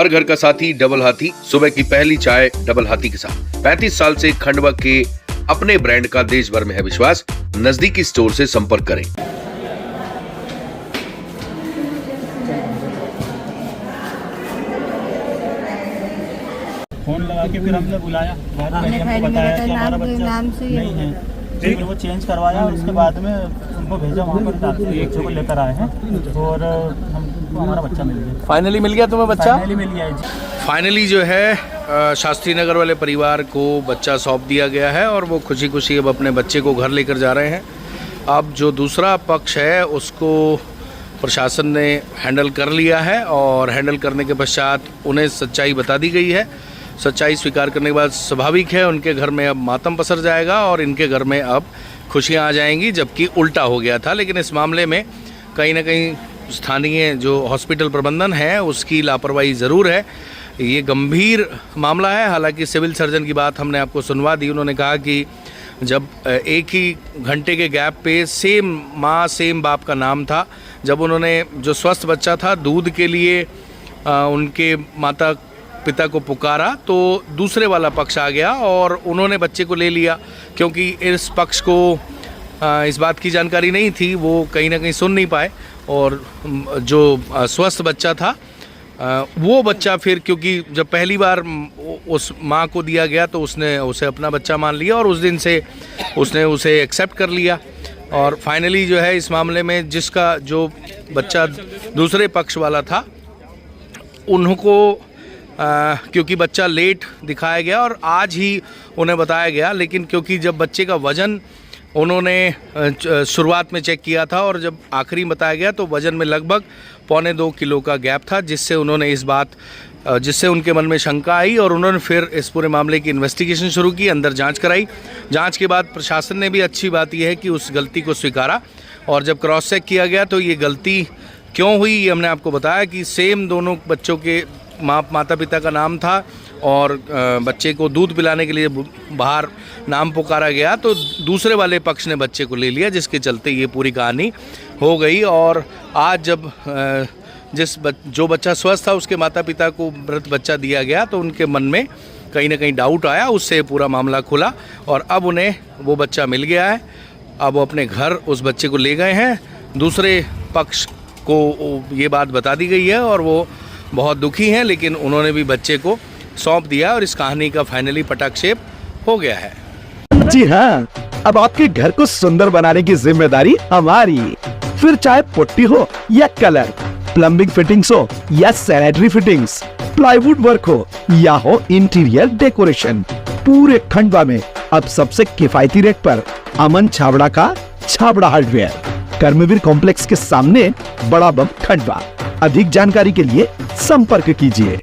हर घर का साथी डबल हाथी, सुबह की पहली चाय डबल हाथी के साथ। 35 साल से खंडवा के अपने ब्रांड का देश भर में है विश्वास। नजदीकी स्टोर से संपर्क करें। फोन लगा के फिर हमने बुलाया, हमको बताया कि हमारा बच्चा नहीं है, फिर वो चेंज करवाया और उसके बाद में उनको भेजा वहाँ पर डॉक्टर एक को लेकर आए हैं और हमको हमारा बच्चा मिल गया। फाइनली मिल गया तुम्हें बच्चा? फाइनली मिल गया जी। फाइनली जो है शास्त्री नगर वाले परिवार को बच्चा सौंप दिया गया है और वो खुशी खुशी अब अपने बच्चे को घर लेकर जा रहे हैं। अब जो दूसरा पक्ष है उसको प्रशासन ने हैंडल कर लिया है और हैंडल करने के पश्चात उन्हें सच्चाई बता दी गई है। सच्चाई स्वीकार करने के बाद स्वाभाविक है उनके घर में अब मातम पसर जाएगा और इनके घर में अब खुशियां आ जाएंगी, जबकि उल्टा हो गया था। लेकिन इस मामले में कहीं ना कहीं स्थानीय जो हॉस्पिटल प्रबंधन है उसकी लापरवाही ज़रूर है। ये गंभीर मामला है। हालांकि सिविल सर्जन की बात हमने आपको सुनवा दी। उन्होंने कहा कि जब एक ही घंटे के गैप पे सेम माँ सेम बाप का नाम था, जब उन्होंने जो स्वस्थ बच्चा था दूध के लिए उनके माता पिता को पुकारा तो दूसरे वाला पक्ष आ गया और उन्होंने बच्चे को ले लिया, क्योंकि इस पक्ष को इस बात की जानकारी नहीं थी, वो कहीं ना कहीं सुन नहीं पाए। और जो स्वस्थ बच्चा था वो बच्चा फिर, क्योंकि जब पहली बार उस माँ को दिया गया तो उसने उसे अपना बच्चा मान लिया और उस दिन से उसने उसे एक्सेप्ट कर लिया। और फाइनली जो है इस मामले में जिसका जो बच्चा दूसरे पक्ष वाला था उनको क्योंकि बच्चा लेट दिखाया गया और आज ही उन्हें बताया गया, लेकिन क्योंकि जब बच्चे का वज़न उन्होंने शुरुआत में चेक किया था और जब आखिरी बताया गया तो वज़न में लगभग 1.25 किलो का गैप था, जिससे उनके मन में शंका आई और उन्होंने फिर इस पूरे मामले की इन्वेस्टिगेशन शुरू की, अंदर जांच कराई। जांच के बाद प्रशासन ने भी, अच्छी बात यह है कि उस गलती को स्वीकारा और जब क्रॉस चेक किया गया तो ये गलती क्यों हुई ये हमने आपको बताया कि सेम दोनों बच्चों के माता पिता का नाम था और बच्चे को दूध पिलाने के लिए बाहर नाम पुकारा गया तो दूसरे वाले पक्ष ने बच्चे को ले लिया, जिसके चलते ये पूरी कहानी हो गई। और आज जब जो बच्चा स्वस्थ था उसके माता पिता को मृत बच्चा दिया गया तो उनके मन में कहीं ना कहीं डाउट आया, उससे पूरा मामला खुला और अब उन्हें वो बच्चा मिल गया है। अब वो अपने घर उस बच्चे को ले गए हैं। दूसरे पक्ष को ये बात बता दी गई है और वो बहुत दुखी हैं, लेकिन उन्होंने भी बच्चे को सौंप दिया और इस कहानी का फाइनली पटाक्षेप हो गया है। जी हाँ, अब आपके घर को सुंदर बनाने की जिम्मेदारी हमारी। फिर चाहे पुट्टी हो या कलर, प्लम्बिंग फिटिंग्स हो या सैनिटरी फिटिंग्स, प्लाईवुड वर्क हो या हो इंटीरियर डेकोरेशन, पूरे खंडवा में अब सबसे किफायती रेट पर अमन छाबड़ा का छाबड़ा हार्डवेयर, कर्मवीर कॉम्प्लेक्स के सामने, बड़ा बम, खंडवा। अधिक जानकारी के लिए संपर्क कीजिए।